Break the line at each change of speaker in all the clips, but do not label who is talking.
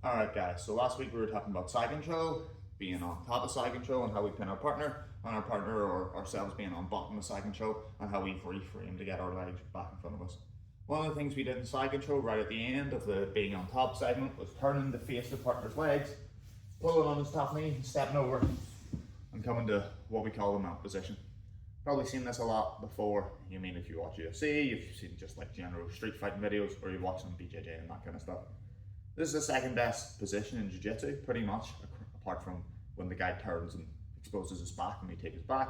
Alright guys, so last week we were talking about side control, being on top of side control and how we pin our partner, and our partner or ourselves being on bottom of side control and how we reframe to get our legs back in front of us. One of the things we did in side control right at the end of the being on top segment was turning to face the partner's legs, pulling on his top knee, stepping over and coming to what we call the mount position. Probably seen this a lot before. You mean if you watch UFC, if you've seen just like general street fighting videos, or you watch some BJJ and that kind of stuff. This is the second best position in jiu-jitsu, pretty much, apart from when the guy turns and exposes his back and we take his back,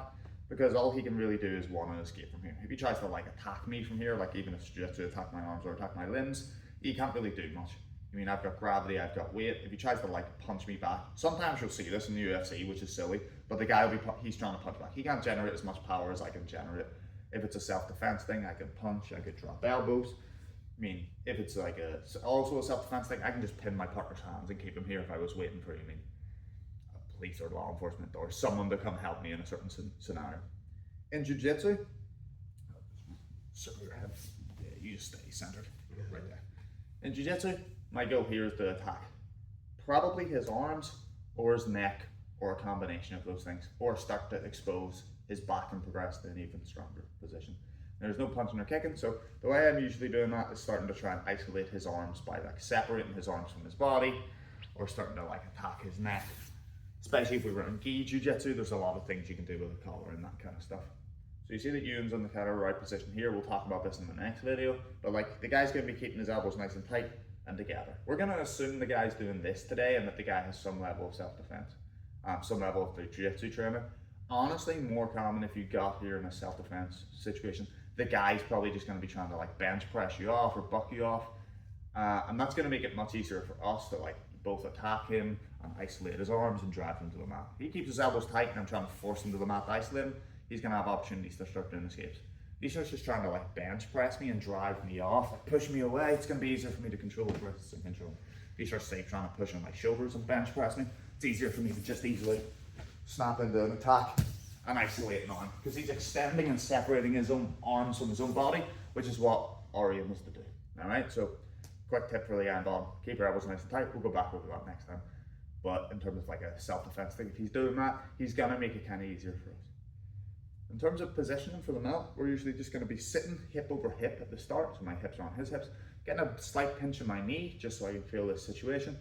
because all he can really do is want to escape from here. If he tries to like attack me from here, like even if it's jiu-jitsu, attack my arms or attack my limbs, he can't really do much. I mean, I've got gravity, I've got weight. If he tries to like punch me back, sometimes you'll see this in the UFC, which is silly, but the guy will be, he's trying to punch back. He can't generate as much power as I can generate. If it's a self-defense thing, I can punch, I could drop elbows. I mean, if it's like also a self-defense thing, I can just pin my partner's hands and keep him here if I was waiting for, a police or law enforcement or someone to come help me in a certain scenario. In jiu-jitsu, circle your head. Yeah, you just stay centered, right there. In jiu-jitsu, my goal here is to attack probably his arms or his neck or a combination of those things, or start to expose his back and progress to an even stronger position. There's no punching or kicking, so the way I'm usually doing that is starting to try and isolate his arms by like separating his arms from his body, or starting to like attack his neck. Especially if we were in gi jiu-jitsu, there's a lot of things you can do with a collar and that kind of stuff. So you see that Ewan's in the kind of right position here. We'll talk about this in the next video, but like the guy's going to be keeping his elbows nice and tight and together. We're going to assume the guy's doing this today and that the guy has some level of self-defense, some level of the jiu-jitsu training. Honestly, more common if you got here in a self-defense situation, the guy's probably just going to be trying to like bench press you off or buck you off, and that's going to make it much easier for us to like both attack him and isolate his arms and drive him to the mat. If he keeps his elbows tight and I'm trying to force him to the mat to isolate him, he's going to have opportunities to start doing escapes. If he starts just trying to like bench press me and drive me off, like push me away, it's going to be easier for me to control his wrists and control him. If he starts say trying to push on my shoulders and bench press me, it's easier for me to just easily snap into an attack and isolating on him, because he's extending and separating his own arms from his own body, which is what our aim is to do. Alright, so quick tip for the end on, keep your elbows nice and tight. We'll go back over that next time. But in terms of like a self-defense thing, if he's doing that, he's gonna make it kind of easier for us. In terms of positioning for the mount, we're usually just gonna be sitting hip over hip at the start, so my hips are on his hips, getting a slight pinch in my knee, just so I can feel this situation.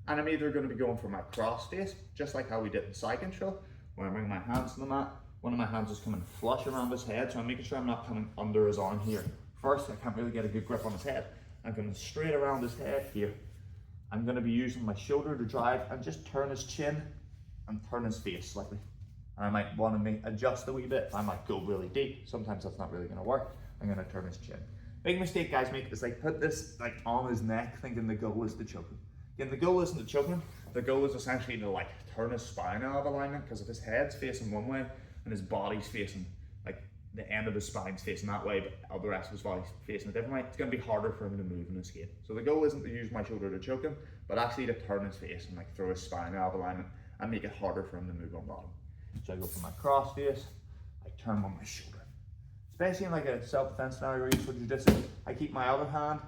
And I'm either gonna be going for my cross face, just like how we did in side control. When I bring my hands to the mat, one of my hands is coming flush around his head, so I'm making sure I'm not coming under his arm here. First, I can't really get a good grip on his head. I'm coming straight around his head here. I'm going to be using my shoulder to drive and just turn his chin and turn his face slightly. And I might want to adjust a wee bit. I might go really deep. Sometimes that's not really going to work. I'm going to turn his chin. Big mistake guys make is like put this like on his neck thinking the goal is to choke him. Again, the goal isn't to choke him. The goal is essentially to like turn his spine out of alignment, because if his head's facing one way and his body's facing, like the end of his spine's facing that way, but all the rest of his body's facing a different way, it's going to be harder for him to move and escape. So the goal isn't to use my shoulder to choke him, but actually to turn his face and like throw his spine out of alignment and make it harder for him to move on bottom. So I go for my cross face, I turn him on my shoulder. Especially in like a self-defense scenario for jiu-jitsu, I keep my other hand,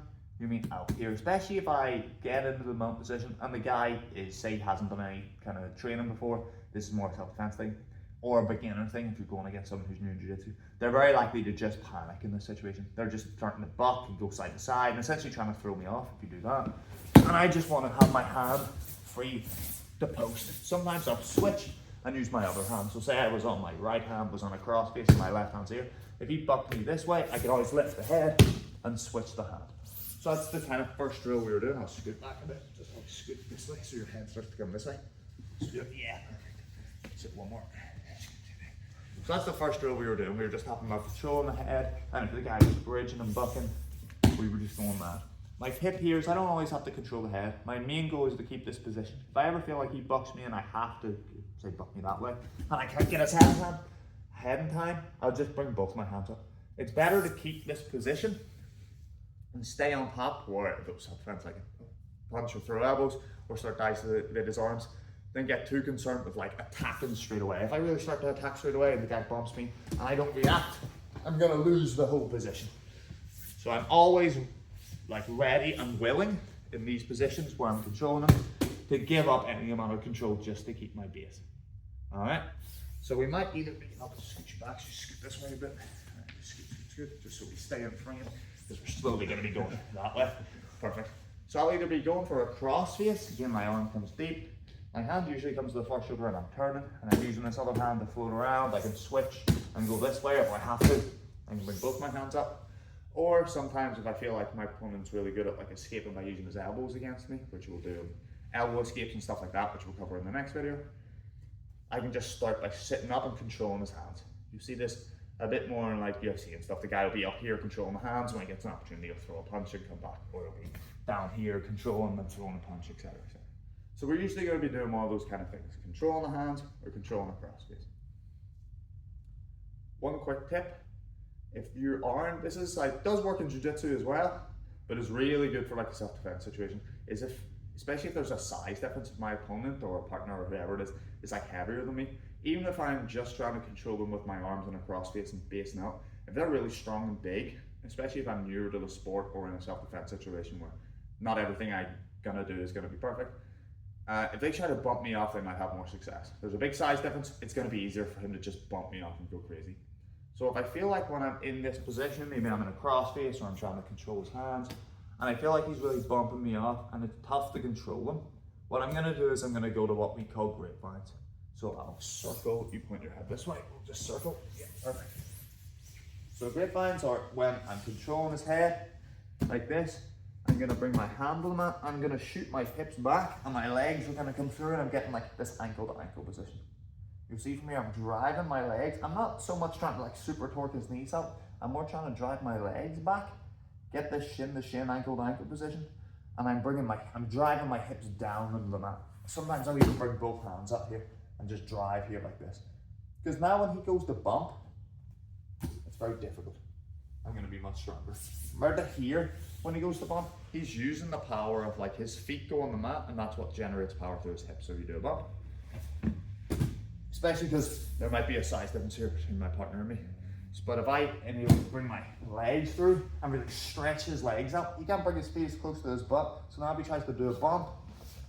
out here, especially if I get into the mount position and the guy is, say, hasn't done any kind of training before. This is more a self-defense thing, or a beginner thing. If you're going against someone who's new in jiu-jitsu, they're very likely to just panic in this situation. They're just starting to buck and go side to side and essentially trying to throw me off if you do that. And I just want to have my hand free to post. Sometimes I'll switch and use my other hand. So say I was on my right hand, was on a cross face, and my left hand's here. If he bucked me this way, I could always lift the head and switch the hand. So that's the kind of first drill we were doing. I'll scoot back a bit, just like scoot this way so your head starts to come this way. Scoot, yeah, perfect. Sit one more. So that's the first drill we were doing. We were just talking about controlling the head, and if the guy was bridging and bucking, we were just going mad. My tip here is I don't always have to control the head. My main goal is to keep this position. If I ever feel like he bucks me and I have to, say, buck me that way, and I can't get his head in time, I'll just bring both my hands up. It's better to keep this position and stay on top, or if it was self-defense, like punch or throw elbows, or start to isolate his arms, then get too concerned with like attacking straight away. If I really start to attack straight away and the guy bumps me and I don't react, I'm gonna lose the whole position. So I'm always like ready and willing in these positions where I'm controlling them to give up any amount of control just to keep my base. All right. So we might either be, I'll just scoot you back, so scoot this way a bit. All right, scoot, just so we stay in frame, because we're slowly going to be going that way. Perfect. So I'll either be going for a cross face, again my arm comes deep, my hand usually comes to the first shoulder and I'm turning, and I'm using this other hand to float around. I can switch and go this way if I have to. I can bring both my hands up. Or sometimes if I feel like my opponent's really good at like escaping by using his elbows against me, which we'll do elbow escapes and stuff like that, which we'll cover in the next video, I can just start by sitting up and controlling his hands. You see this a bit more in like UFC and stuff. The guy will be up here controlling the hands. When he gets an opportunity, he'll throw a punch and come back, or he'll be down here controlling and throwing a punch, etc. etc. So we're usually going to be doing one of those kind of things, controlling the hands or controlling a cross face. One quick tip, if you aren't, this is like, does work in jiu-jitsu as well, but it's really good for like a self-defense situation, is if, especially if there's a size difference, if my opponent or a partner or whoever it is like heavier than me, even if I'm just trying to control them with my arms in a cross face and basing out, if they're really strong and big, especially if I'm newer to the sport or in a self-defense situation where not everything I'm gonna do is gonna be perfect, if they try to bump me off, they might have more success. There's a big size difference, it's gonna be easier for him to just bump me off and go crazy. So if I feel like when I'm in this position, maybe I'm in a cross face or I'm trying to control his hands, and I feel like he's really bumping me off and it's tough to control him, what I'm gonna do is I'm gonna go to what we call grapevines. So I'll circle, you point your head this way, we'll just circle, yeah, perfect. So grapevines are when I'm controlling his head, like this, I'm gonna bring my hand to the mat, I'm gonna shoot my hips back, and my legs are gonna come through, and I'm getting like this ankle to ankle position. You'll see from here, I'm driving my legs. I'm not so much trying to like super torque his knees out, I'm more trying to drive my legs back, get this shin to shin, ankle to ankle position, and I'm driving my hips down into the mat. Sometimes I'll even bring both hands up here and just drive here like this. Because now when he goes to bump, it's very difficult. I'm gonna be much stronger. Remember here, when he goes to bump, he's using the power of like his feet go on the mat, and that's what generates power through his hips. So you do a bump. Especially because there might be a size difference here between my partner and me. But if I enable to bring my legs through and really stretch his legs out, he can't bring his feet as close to his butt. So now if he tries to do a bump,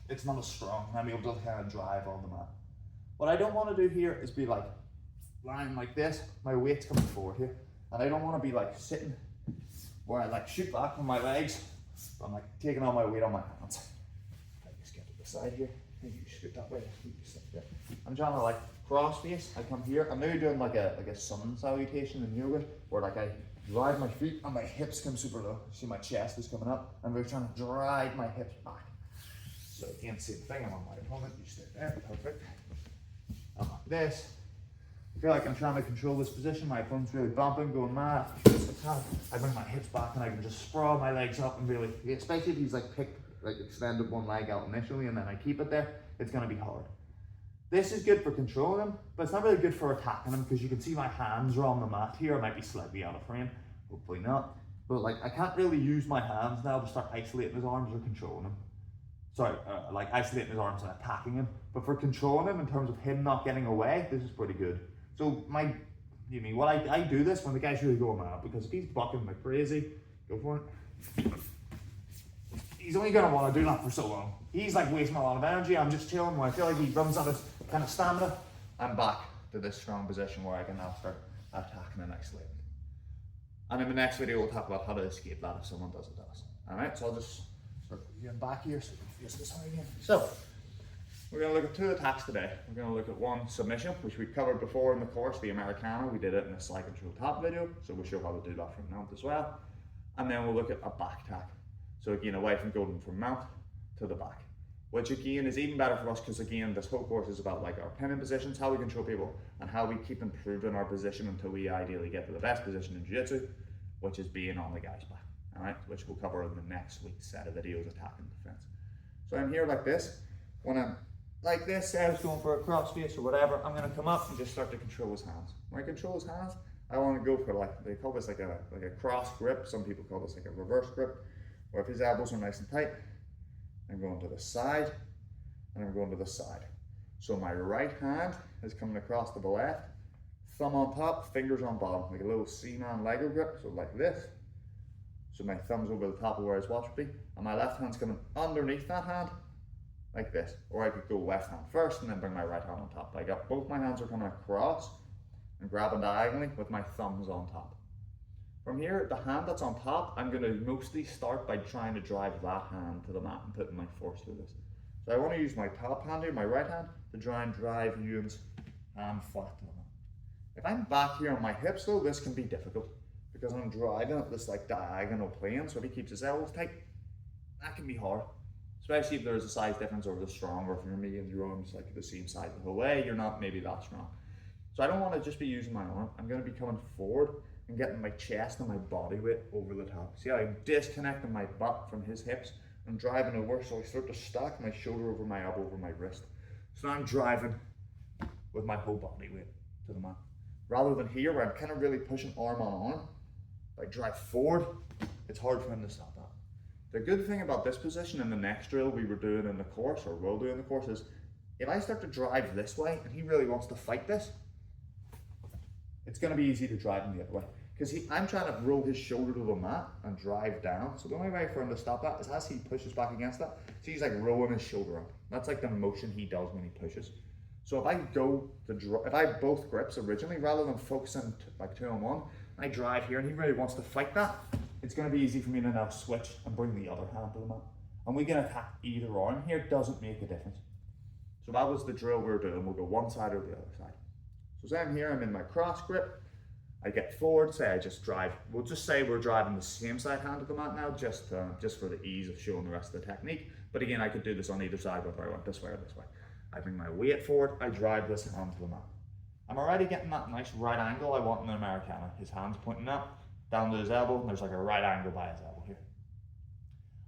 it's not as strong. I'm able to kind of drive on the mat. What I don't want to do here is be like lying like this. My weight's coming forward here. And I don't want to be like sitting where I like shoot back with my legs. I'm like taking all my weight on my hands. I just get to the side here. You shoot that way. I'm trying to like cross face. I come here. I'm maybe doing like a sun salutation in yoga, where like I drive my feet and my hips come super low. You see my chest is coming up. I'm really trying to drive my hips back. So again, same thing. I'm on my opponent. You stay there. Perfect. I'm like this. I feel like I'm trying to control this position. My opponent's really bumping, going mad. I bring my hips back and I can just sprawl my legs up and really, especially if he's like extended one leg out initially and then I keep it there, it's going to be hard. This is good for controlling him, but it's not really good for attacking him, because you can see my hands are on the mat here. I might be slightly out of frame, hopefully not. But like I can't really use my hands now to start isolating his arms or controlling him. Sorry, like isolating his arms and attacking him. But for controlling him in terms of him not getting away, this is pretty good. So I do this when the guy's really going mad, because if he's bucking like crazy, go for it. He's only gonna want to do that for so long. He's like wasting a lot of energy. I'm just chilling. When I feel like he runs out of kind of stamina, I'm back to this strong position where I can now start attacking and isolating. And in the next video, we'll talk about how to escape that if someone does it to us. All right, so I'll just start getting back here so we can face this way again. So we're going to look at two attacks today. We're going to look at one submission, which we covered before in the course, the Americana. We did it in a slide control top video, so we'll show how to do that from mount as well. And then we'll look at a back attack. So again, away from going from mount to the back, which again is even better for us, because again, this whole course is about like our pinning positions, how we control people, and how we keep improving our position until we ideally get to the best position in jiu-jitsu, which is being on the guy's back. All right, which we'll cover in the next week's set of videos, attack and defense. So I'm here like this. When I'm like this, say I was going for a cross face or whatever, I'm going to come up and just start to control his hands. When I control his hands, I want to go for like, they call this like a cross grip. Some people call this like a reverse grip, where if his elbows are nice and tight, I'm going to the side and I'm going to the side. So my right hand is coming across to the left, thumb on top, fingers on bottom, like a little C-man Lego grip, so like this. So my thumb's over the top of where his watch would be, and my left hand's coming underneath that hand, like this. Or I could go left hand first and then bring my right hand on top. I got both my hands are coming across and grabbing diagonally with my thumbs on top. From here, the hand that's on top, I'm going to mostly start by trying to drive that hand to the mat and putting my force through this. So I want to use my top hand here, my right hand, to try and drive Ewan's hand flat to the mat. If I'm back here on my hips though, this can be difficult because I'm driving at this like diagonal plane, so if he keeps his elbows tight, that can be hard. Especially if there's a size difference or the stronger, if you're me and your arms like the same size the whole way, you're not maybe that strong. So I don't want to just be using my arm, I'm going to be coming forward and getting my chest and my body weight over the top. See how I'm disconnecting my butt from his hips and driving over, so I start to stack my shoulder over my elbow over my wrist. So now I'm driving with my whole body weight to the mat. Rather than here where I'm kind of really pushing arm on arm, if I drive forward, it's hard for him to stop that. The good thing about this position in the next drill we were doing in the course, or will do in the course, is if I start to drive this way and he really wants to fight this, it's going to be easy to drive him the other way. Because I'm trying to roll his shoulder to the mat and drive down. So the only way for him to stop that is as he pushes back against that. So he's like rolling his shoulder up. That's like the motion he does when he pushes. So if I go to if I have both grips originally, rather than focusing like 2-on-1, I drive here and he really wants to fight that, it's going to be easy for me to now switch and bring the other hand to the mat. And we can attack either arm here, doesn't make a difference. So that was the drill we were doing. We'll go one side or the other side. So say I'm here, I'm in my cross grip. I get forward, say I just drive. We'll just say we're driving the same side hand to the mat now, just for the ease of showing the rest of the technique. But again, I could do this on either side, whether I want this way or this way. I bring my weight forward, I drive this hand to the mat. I'm already getting that nice right angle I want in an Americana. His hand's pointing up, down to his elbow, and there's like a right angle by his elbow here.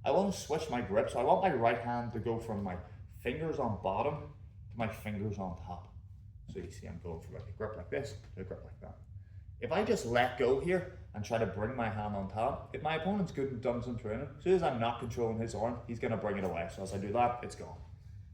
I want to switch my grip, so I want my right hand to go from my fingers on bottom to my fingers on top. So you see I'm going from like a grip like this to a grip like that. If I just let go here and try to bring my hand on top, if my opponent's good and done some training, as soon as I'm not controlling his arm, he's going to bring it away. So as I do that, it's gone.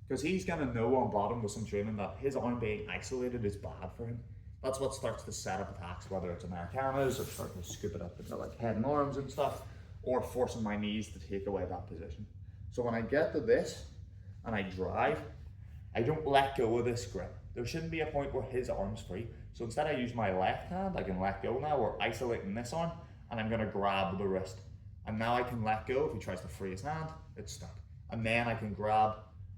Because he's going to know on bottom with some training that his arm being isolated is bad for him. That's what starts to set up attacks, whether it's Americanas or starting to scoop it up into like head and arms and stuff, or forcing my knees to take away that position. So when I get to this and I drive, I don't let go of this grip. There shouldn't be a point where his arm's free. So instead I use my left hand, I can let go now. We're isolating this arm and I'm gonna grab the wrist. And now I can let go. If he tries to free his hand, it's stuck. And then I can grab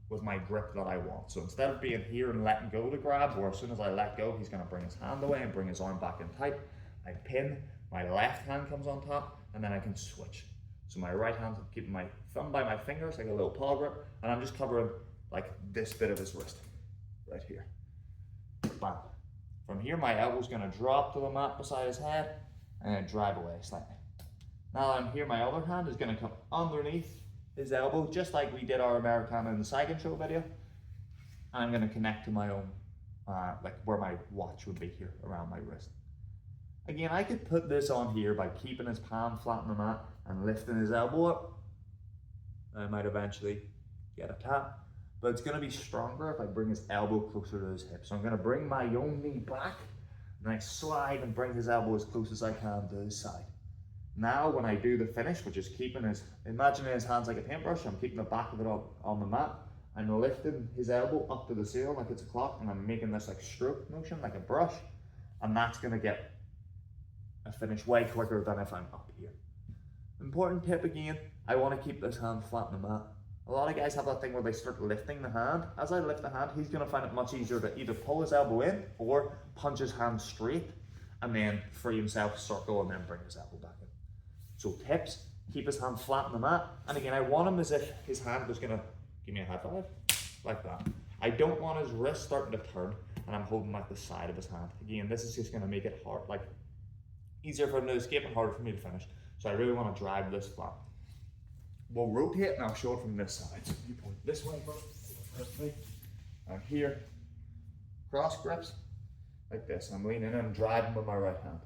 with my grip that I want. So instead of being here and letting go to grab, where as soon as I let go, he's gonna bring his hand away and bring his arm back in tight. I pin, my left hand comes on top, and then I can switch. So my right hand, keeping my thumb by my fingers, like a little paw grip, and I'm just covering like this bit of his wrist, right here. Bam. From here, my elbow's gonna drop to the mat beside his head and then drive away slightly. Now I'm here, my other hand is gonna come underneath his elbow, just like we did our Americana in the side control video. And I'm gonna connect to my own, like where my watch would be here, around my wrist. Again, I could put this on here by keeping his palm flat on the mat and lifting his elbow up. I might eventually get a tap. But it's going to be stronger if I bring his elbow closer to his hip. So I'm going to bring my own knee back, and I slide and bring his elbow as close as I can to his side. Now when I do the finish, which is keeping his, imagining his hands like a paintbrush, I'm keeping the back of it on the mat. I'm lifting his elbow up to the ceiling like it's a clock, and I'm making this like stroke motion, like a brush. And that's going to get a finish way quicker than if I'm up here. Important tip again, I want to keep this hand flat on the mat. A lot of guys have that thing where they start lifting the hand. As I lift the hand, he's going to find it much easier to either pull his elbow in or punch his hand straight and then free himself, circle, and then bring his elbow back in. So tips, keep his hand flat on the mat. And again, I want him as if his hand was going to give me a high five, like that. I don't want his wrist starting to turn and I'm holding like the side of his hand. Again, this is just going to make it hard, like easier for him to escape and harder for me to finish. So I really want to drive this flat. We'll rotate and I'll show it from this side. So you point this way first. I'm here, cross grips, like this. I'm leaning in and driving with my right hand.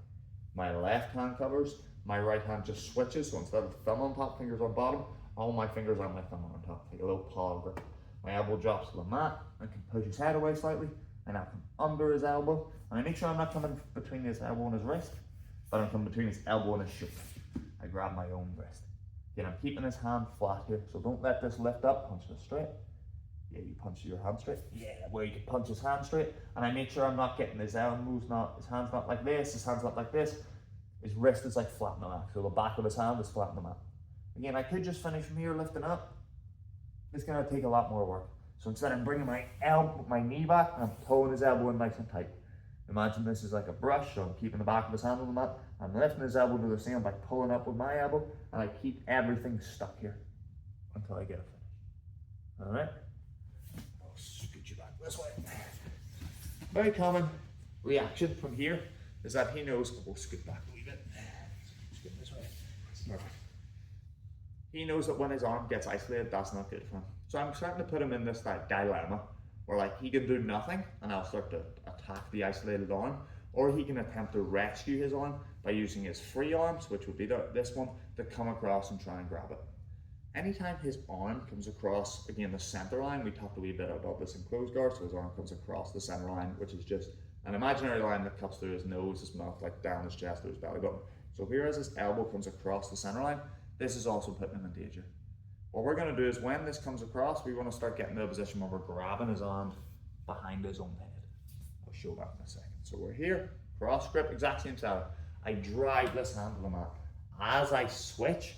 My left hand covers, my right hand just switches. So instead of thumb on top, fingers on bottom, all my fingers on my thumb on top, like a little paw grip. My elbow drops to the mat, I can push his head away slightly, and I come under his elbow. And I make sure I'm not coming between his elbow and his wrist, but I'm coming between his elbow and his shoulder. I grab my own wrist. Again, I'm keeping his hand flat here, so don't let this lift up, punch it straight. Yeah, you punch your hand straight. Yeah, where you can punch his hand straight. And I make sure I'm not getting his elbows, his hand's not like this, his hand's not like this. His wrist is like flat on the mat, so the back of his hand is flat on the mat. Again, I could just finish from here lifting up. It's gonna take a lot more work. So instead I'm bringing my knee back and I'm pulling his elbow in nice and tight. Imagine this is like a brush, so I'm keeping the back of his hand on the mat. I'm lifting his elbow to the ceiling by pulling up with my elbow, and I keep everything stuck here until I get it finished. All right? I'll scoot you back this way. Very common reaction from here is that he knows, we'll scoot back a wee bit. Scoot this way. Perfect. He knows that when his arm gets isolated, that's not good for him. So I'm starting to put him in this like dilemma where like he can do nothing and I'll start to attack the isolated arm, or he can attempt to rescue his arm by using his free arms, which would be this one, to come across and try and grab it. Anytime his arm comes across, again, the center line, we talked a wee bit about this in closed guard, so his arm comes across the center line, which is just an imaginary line that cuts through his nose, his mouth, like down his chest, through his belly button. So here as his elbow comes across the center line, this is also putting him in danger. What we're going to do is when this comes across, we want to start getting to a position where we're grabbing his arm behind his own head. I'll show that in a second. So we're here, cross grip, exact same setup. I drive this hand to the mat. As I switch,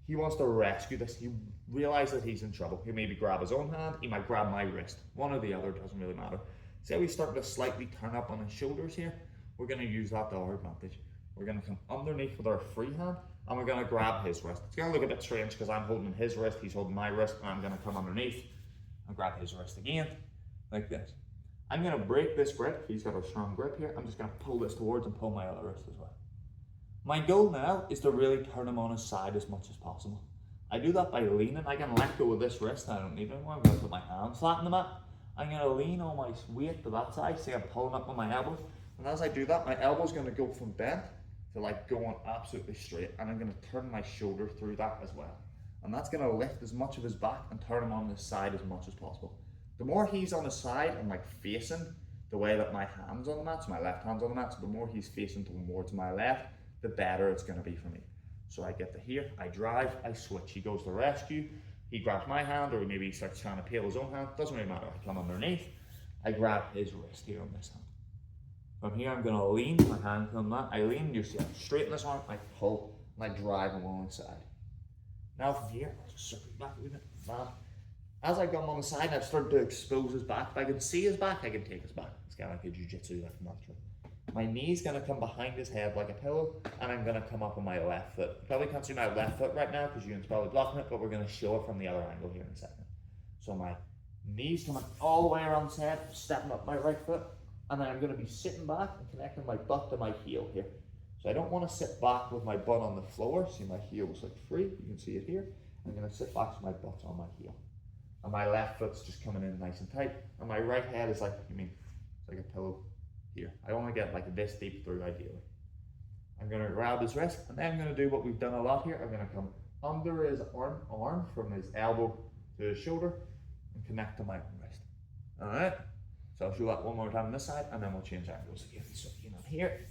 he wants to rescue this. He realizes that he's in trouble. He maybe grab his own hand, he might grab my wrist. One or the other, doesn't really matter. See how we start to slightly turn up on his shoulders here? We're going to use that to our advantage. We're going to come underneath with our free hand, and we're going to grab his wrist. It's going to look a bit strange because I'm holding his wrist, he's holding my wrist, and I'm going to come underneath and grab his wrist again, like this. I'm going to break this grip. He's got a strong grip here. I'm just going to pull this towards and pull my other wrist as well. My goal now is to really turn him on his side as much as possible. I do that by leaning. I can let go of this wrist. I don't need it anymore. I'm going to put my hand flat on the mat. I'm going to lean all my weight to that side. See, I'm pulling up on my elbow. And as I do that, my elbow's going to go from bent to like going absolutely straight, and I'm going to turn my shoulder through that as well. And that's going to lift as much of his back and turn him on his side as much as possible. The more he's on his side and like facing the way that my hand's on the mat, so my left hand's on the mat, so the more he's facing towards my left, the better it's going to be for me. So I get to here, I drive, I switch. He goes to rescue, he grabs my hand, or maybe he starts trying to peel his own hand, doesn't really matter. I come underneath, I grab his wrist here on this hand. From here, I'm going to lean my hand on that. I lean, you see, I straighten this arm, I pull, and I drive him along the side. Now from here, I'll just circle back a wee bit. As I come on the side, I've started to expose his back. If I can see his back, I can take his back. It's kind of like a jiu-jitsu, like mantra. My knee's going to come behind his head like a pillow, and I'm going to come up on my left foot. You probably can't see my left foot right now because it's probably blocking it, but we're going to show it from the other angle here in a second. So my knee's coming all the way around his head, stepping up my right foot, and then I'm going to be sitting back and connecting my butt to my heel here. So I don't want to sit back with my butt on the floor. See, my heel is like free. You can see it here. I'm going to sit back so my butt's on my heel. And my left foot's just coming in nice and tight. And my right head is like, it's like a pillow here. I want to get like this deep through ideally. I'm going to grab his wrist, and then I'm going to do what we've done a lot here. I'm going to come under his arm from his elbow to his shoulder and connect to my wrist. All right? So I'll show that one more time on this side, and then we'll change angles again. So again on here,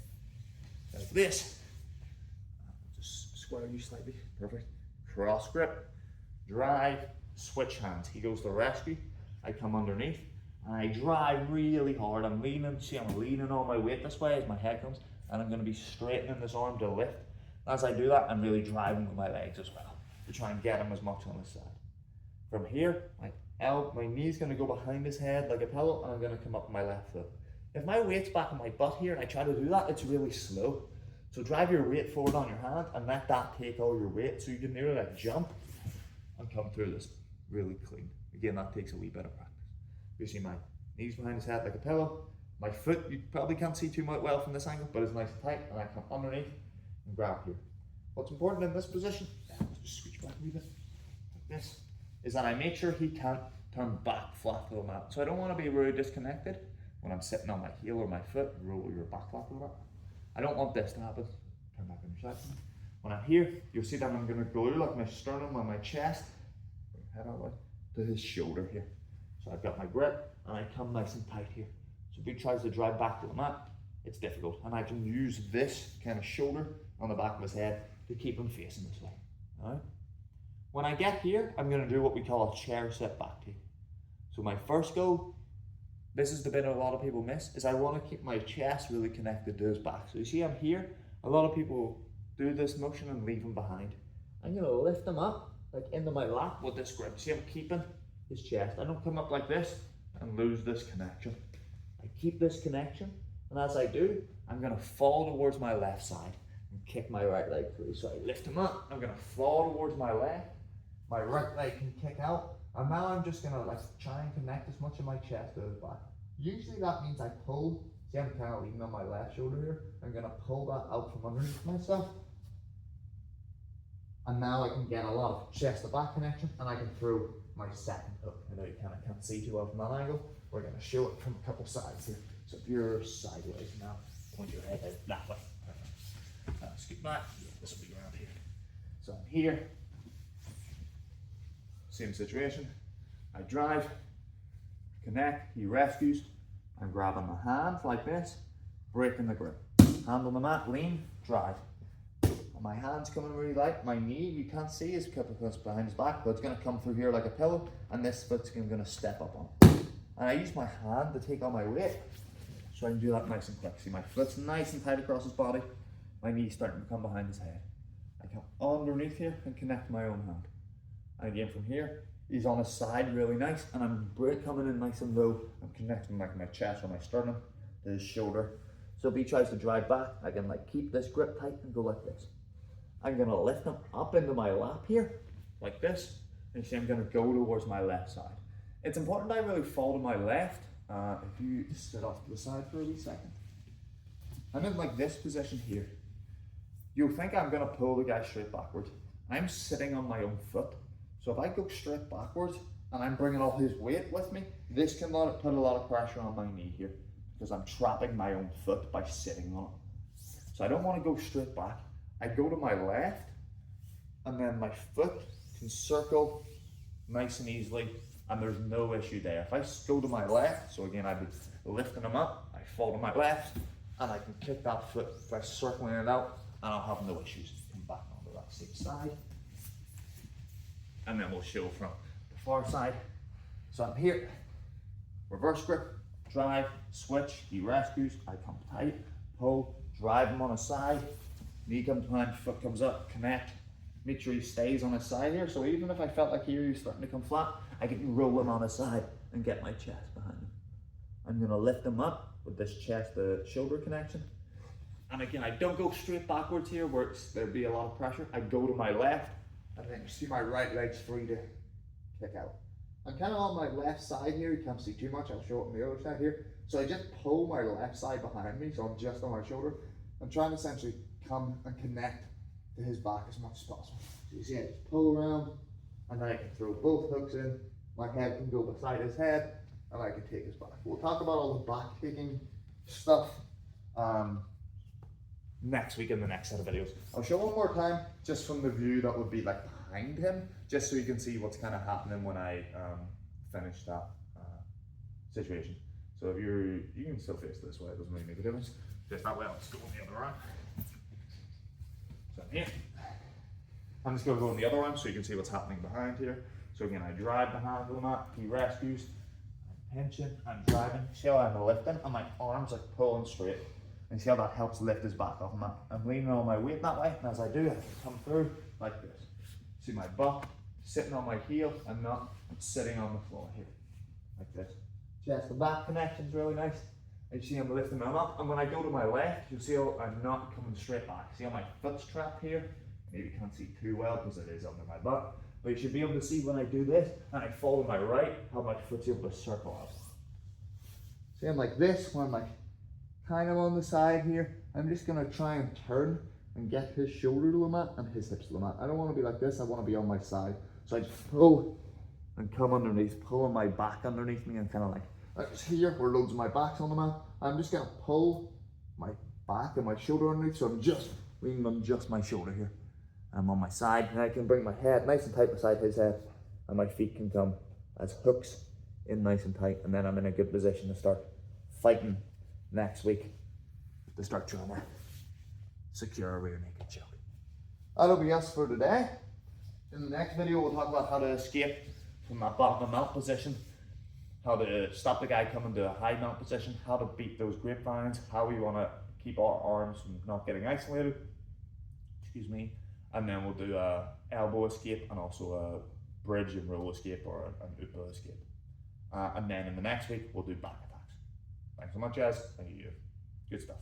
like this. I'll just square you slightly. Perfect. Cross grip, drive, switch hands. He goes to rescue. I come underneath, and I drive really hard. I'm leaning. See, I'm leaning all my weight this way as my head comes, and I'm going to be straightening this arm to lift. As I do that, I'm really driving with my legs as well to try and get him as much on his side. From here, my knee's going to go behind his head like a pillow, and I'm going to come up with my left foot. If my weight's back on my butt here and I try to do that, it's really slow. So drive your weight forward on your hand and let that take all your weight so you can nearly like jump and come through this really clean. Again, that takes a wee bit of practice. You see my knees behind his head like a pillow. My foot, you probably can't see too much well from this angle, but it's nice and tight, and I come underneath and grab here. What's important in this position, just switch back a wee bit, like this, is that I make sure he can't turn back flat to the mat. So I don't want to be really disconnected when I'm sitting on my heel or my foot, roll your back flat to the mat. I don't want this to happen. Turn back on your side. When I'm here, you'll see that I'm going to glue like my sternum on my chest, head out like, to his shoulder here. So I've got my grip, and I come nice and tight here. So if he tries to drive back to the mat, it's difficult. And I can use this kind of shoulder on the back of his head to keep him facing this way. Alright? When I get here, I'm going to do what we call a chair sit back take. So my first go, this is the bit a lot of people miss, is I want to keep my chest really connected to his back. So you see I'm here, a lot of people do this motion and leave him behind. I'm going to lift him up, like into my lap with this grip. See I'm keeping his chest. I don't come up like this and lose this connection. I keep this connection, and as I do, I'm going to fall towards my left side and kick my right leg through. So I lift him up, I'm going to fall towards my left, my right leg can kick out, and now I'm just going to like try and connect as much of my chest to his back. Usually that means I pull, see I'm kind of leaning on my left shoulder here, I'm going to pull that out from underneath myself, and now I can get a lot of chest to back connection, and I can throw my second hook. I know you kind of can't see too well from that angle. We're going to show it from a couple sides here. So if you're sideways now, point your head out that way. Scoot back, this will be around here. So I'm here, same situation. I drive, connect, he rescues. I'm grabbing my hand like this, breaking the grip. Hand on the mat, lean, drive. My hand's coming really light. My knee, you can't see, is behind his back, but it's going to come through here like a pillow, and this foot's going to step up on. And I use my hand to take on my weight, so I can do that nice and quick. See, my foot's nice and tight across his body. My knee's starting to come behind his head. I come underneath here and connect my own hand. And again from here, he's on his side really nice, and I'm coming in nice and low. I'm connecting like my chest or my sternum to his shoulder. So if he tries to drive back, I can like keep this grip tight and go like this. I'm going to lift him up into my lap here, like this, and see I'm going to go towards my left side. It's important that I really fall to my left. If you just sit off to the side for a wee second. I'm in like this position here. You'll think I'm going to pull the guy straight backwards. I'm sitting on my own foot. So if I go straight backwards and I'm bringing all his weight with me, this can put a lot of pressure on my knee here, because I'm trapping my own foot by sitting on it. So I don't want to go straight back. I go to my left, and then my foot can circle nice and easily, and there's no issue there. If I go to my left, so again I'd be lifting them up, I fall to my left, and I can kick that foot by circling it out, and I'll have no issues. Come back onto that same side, and then we'll show from the far side. So I'm here, reverse grip, drive, switch, he rescues, I come tight, pull, drive him on a side, knee comes behind, foot comes up, connect, make sure he stays on his side here. So even if I felt like here he's starting to come flat, I can roll him on his side and get my chest behind him. I'm going to lift him up with this chest to shoulder connection. And again, I don't go straight backwards here where there'd be a lot of pressure. I go to my left, and then you see my right leg's free to kick out. I'm kind of on my left side here, you can't see too much, I'll show it on the other side here. So I just pull my left side behind me, so I'm just on my shoulder. I'm trying to essentially come and connect to his back as much as possible. So you see I just pull around, and then I can throw both hooks in, my head can go beside his head, and I can take his back. We'll talk about all the back taking stuff next week in the next set of videos. I'll show one more time, just from the view that would be like behind him, just so you can see what's kind of happening when I finish that situation. So if you can still face this way, it doesn't really make a difference. Just that way, I'll just go on the other arm. So I'm here. I'm just going to go on the other arm so you can see what's happening behind here. So again, I drive the hand to the mat, he rescues, I'm pinching, I'm driving. See how I'm lifting and my arms are pulling straight. And see how that helps lift his back off the mat. I'm leaning on my weight that way, and as I do, I can come through like this. See my butt sitting on my heel and not sitting on the floor here, like this. Chest to back connection's really nice. And you see I'm lifting them up, and when I go to my left, you'll see how I'm not coming straight back. See how my foot's trapped here? Maybe you can't see too well because it is under my butt, but you should be able to see when I do this, and I fall to my right, how my foot's able to circle out. See I'm like this, when I'm like kind of on the side here. I'm just going to try and turn and get his shoulder to the mat and his hips to the mat. I don't want to be like this, I want to be on my side. So I just pull and come underneath, pulling my back underneath me, and kind of like here where loads of my back's on the mat. I'm just going to pull my back and my shoulder underneath, so I'm just leaning on just my shoulder here. I'm on my side, and I can bring my head nice and tight beside his head, and my feet can come as hooks in nice and tight, and then I'm in a good position to start fighting next week, to start trying to secure a rear naked choke. that'll be us for today. In the next video, we'll talk about how to escape from that bottom of mount position, how to stop the guy coming to a high mount position, how to beat those grapevines, how we want to keep our arms from not getting isolated, excuse me, and then we'll do a elbow escape and also a bridge and roll escape or an upa escape. And then in the next week, we'll do back attacks. Thanks so much, guys. Thank you. Good stuff.